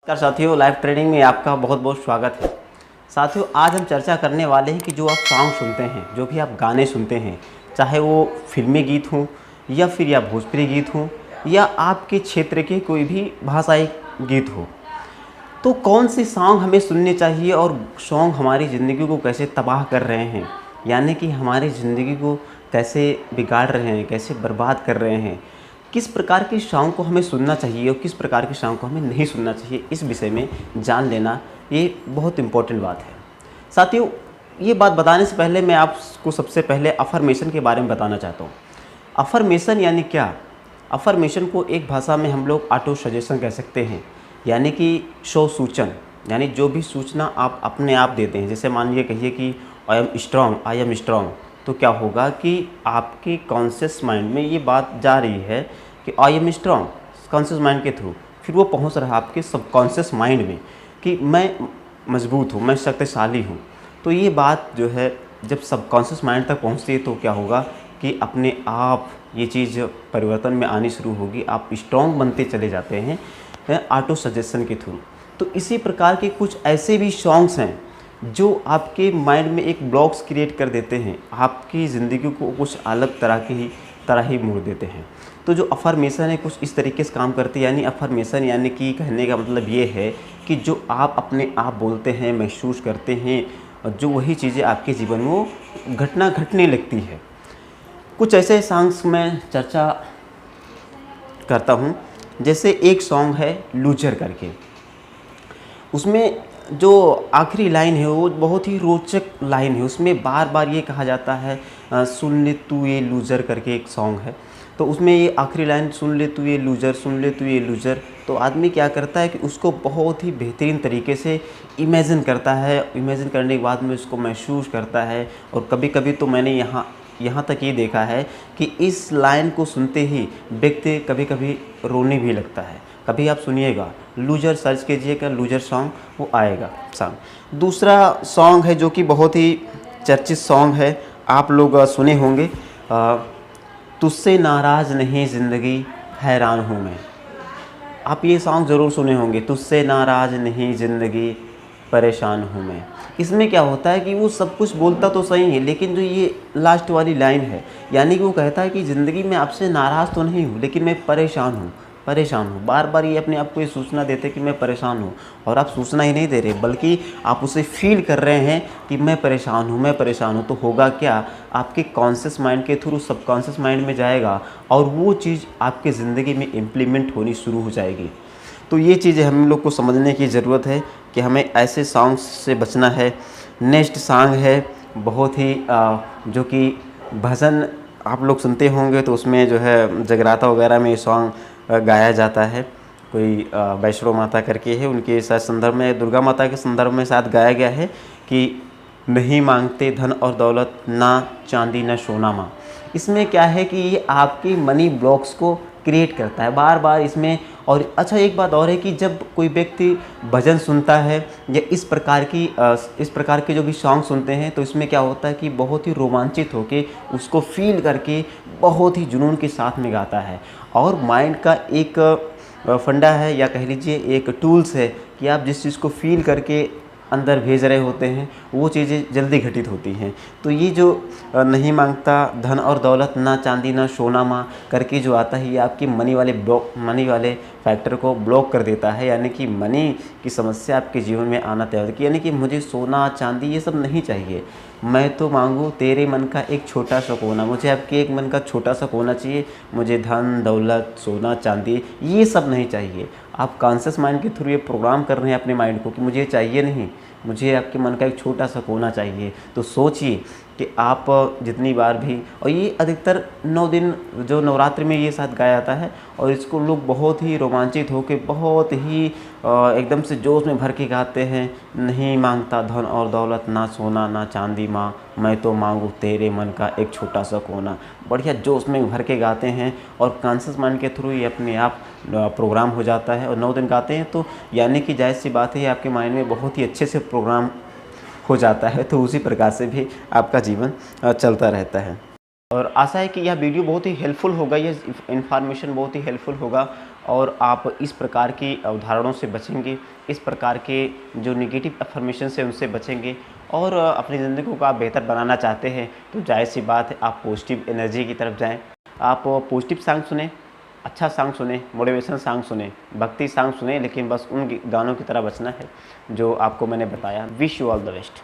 नमस्कार साथियों, live training में आपका बहुत बहुत स्वागत है। साथियों, आज हम चर्चा करने वाले हैं कि जो आप सॉन्ग सुनते हैं, जो भी आप गाने सुनते हैं, चाहे वो फिल्मी गीत हों या फिर या भोजपुरी गीत हों या आपके क्षेत्र के कोई भी भाषाई गीत हो, तो कौन से सॉन्ग हमें सुनने चाहिए और सॉन्ग हमारी ज़िंदगी को कैसे तबाह कर रहे हैं, यानी कि हमारी ज़िंदगी को कैसे बिगाड़ रहे हैं, कैसे बर्बाद कर रहे हैं, किस प्रकार के सॉन्ग को हमें सुनना चाहिए और किस प्रकार के सॉन्ग को हमें नहीं सुनना चाहिए, इस विषय में जान लेना ये बहुत इम्पोर्टेंट बात है। साथियों, ये बात बताने से पहले मैं आपको सबसे पहले अफर्मेशन के बारे में बताना चाहता हूँ। अफर्मेशन यानी क्या? अफर्मेशन को एक भाषा में हम लोग ऑटो सजेशन कह सकते हैं, यानी कि स्व सूचन, यानी जो भी सूचना आप अपने आप देते हैं। जैसे मान लीजिए कहिए कि आई एम स्ट्रॉन्ग, तो क्या होगा कि आपके कॉन्शियस माइंड में ये बात जा रही है कि I am strong, conscious mind के थ्रू फिर वो पहुंच रहा है आपके सबकॉन्शियस माइंड में कि मैं मजबूत हूँ, मैं शक्तिशाली हूँ। तो ये बात जो है जब सबकॉन्शियस माइंड तक पहुँचती है तो क्या होगा कि अपने आप ये चीज़ परिवर्तन में आनी शुरू होगी, आप स्ट्रॉन्ग बनते चले जाते हैं ऑटो सजेशन के थ्रू। तो इसी प्रकार के कुछ ऐसे भी सॉन्ग्स हैं जो आपके माइंड में एक ब्लॉक्स क्रिएट कर देते हैं, आपकी ज़िंदगी को कुछ अलग तरह ही मोड़ देते हैं। तो जो अफर्मेशन है कुछ इस तरीके से काम करती है, यानी अफर्मेशन यानी कि कहने का मतलब ये है कि जो आप अपने आप बोलते हैं, महसूस करते हैं, और जो वही चीज़ें आपके जीवन में घटने लगती है। कुछ ऐसे सॉन्ग्स में चर्चा करता हूँ। जैसे एक सॉन्ग है लूजर करके, उसमें जो आखिरी लाइन है वो बहुत ही रोचक लाइन है। उसमें बार बार ये कहा जाता है सुन ले तू ये लूज़र करके एक सॉन्ग है, तो उसमें ये आखिरी लाइन सुन ले तू ये लूज़र, सुन ले तू ये लूज़र। तो आदमी क्या करता है कि उसको बहुत ही बेहतरीन तरीके से इमेजिन करता है, इमेजिन करने के बाद में उसको महसूस करता है। और कभी कभी तो मैंने यहाँ तक ये देखा है कि इस लाइन को सुनते ही व्यक्ति कभी कभी रोने भी लगता है। कभी आप सुनिएगा, लूजर सर्च कीजिएगा, लूजर सॉन्ग वो आएगा सॉन्ग। दूसरा सॉन्ग है जो कि बहुत ही चर्चित सॉन्ग है, आप लोग सुने होंगे, तुझसे नाराज़ नहीं ज़िंदगी हैरान हूँ मैं। आप ये सॉन्ग ज़रूर सुने होंगे, तुझसे नाराज़ नहीं ज़िंदगी परेशान हूँ मैं। इसमें क्या होता है कि वो सब कुछ बोलता तो सही है, लेकिन जो ये लास्ट वाली लाइन है, यानी कि वो कहता है कि ज़िंदगी में आपसे नाराज़ तो नहीं हूँ, लेकिन मैं परेशान हूँ। बार बार ये अपने आप को ये सूचना देते कि मैं परेशान हूँ। और आप सूचना ही नहीं दे रहे, बल्कि आप उसे फील कर रहे हैं कि मैं परेशान हूँ। तो होगा क्या, आपके कॉन्शियस माइंड के थ्रू सबकॉन्शियस माइंड में जाएगा और वो चीज़ आपके ज़िंदगी में इम्प्लीमेंट होनी शुरू हो जाएगी। तो ये चीज़ें हम लोग को समझने की ज़रूरत है कि हमें ऐसे सॉन्ग्स से बचना है। नेक्स्ट सॉन्ग है बहुत ही जो कि भजन आप लोग सुनते होंगे, तो उसमें जो है जगराता वगैरह में ये सॉन्ग गाया जाता है। कोई वैष्णो माता करके है, उनके साथ संदर्भ में, दुर्गा माता के संदर्भ में साथ गाया गया है कि नहीं मांगते धन और दौलत, ना चांदी ना सोना माँ। इसमें क्या है कि ये आपकी मनी ब्लॉक्स को क्रिएट करता है बार बार इसमें। और अच्छा, एक बात और है कि जब कोई व्यक्ति भजन सुनता है या इस प्रकार के जो भी सॉन्ग सुनते हैं, तो इसमें क्या होता है कि बहुत ही रोमांचित होके उसको फील करके बहुत ही जुनून के साथ में गाता है। और माइंड का एक फंडा है, या कह लीजिए एक टूल्स है कि आप जिस चीज़ को फील करके अंदर भेज रहे होते हैं वो चीज़ें जल्दी घटित होती हैं। तो ये जो नहीं मांगता धन और दौलत, ना चांदी ना सोना माँ करके जो आता है, ये आपकी मनी वाले फैक्टर को ब्लॉक कर देता है। यानी कि मनी की समस्या आपके जीवन में आना तय होती है। यानी कि मुझे सोना चांदी ये सब नहीं चाहिए, मैं तो मांगूँ तेरे मन का एक छोटा सा कोना। मुझे आपके एक मन का छोटा सा कोना चाहिए, मुझे धन दौलत सोना चांदी ये सब नहीं चाहिए। आप कॉन्शियस माइंड के थ्रू ये प्रोग्राम कर रहे हैं अपने माइंड को कि मुझे चाहिए नहीं, मुझे आपके मन का एक छोटा सा कोना चाहिए। तो सोचिए कि आप जितनी बार भी, और ये अधिकतर 9 दिन जो नवरात्रि में ये साथ गाया जाता है, और इसको लोग बहुत ही रोमांचित होकर बहुत ही एकदम से जोश में भर के गाते हैं। नहीं मांगता धन और दौलत, ना सोना ना चांदी माँ, मैं तो मांगू तेरे मन का एक छोटा सा कोना। बढ़िया जोश में भर के गाते हैं और कॉन्शियस माइंड के थ्रू ये अपने आप प्रोग्राम हो जाता है। और 9 दिन गाते हैं तो यानी कि जाहिर सी बात है ये आपके माइंड में बहुत ही अच्छे से प्रोग्राम हो जाता है। तो उसी प्रकार से भी आपका जीवन चलता रहता है। और आशा है कि यह वीडियो बहुत ही हेल्पफुल होगा, यह इन्फॉर्मेशन बहुत ही हेल्पफुल होगा और आप इस प्रकार की उदाहरणों से बचेंगे, इस प्रकार के जो नेगेटिव अफर्मेशन है उनसे बचेंगे और अपनी ज़िंदगी को आप बेहतर बनाना चाहते हैं तो जाहिर सी बात है आप पॉजिटिव एनर्जी की तरफ जाएं। आप पॉजिटिव सॉन्ग सुने, अच्छा सॉन्ग सुने, मोटिवेशन सॉन्ग सुने, भक्ति सॉन्ग सुने, लेकिन बस उन गानों की तरह बचना है जो आपको मैंने बताया। Wish you all the best.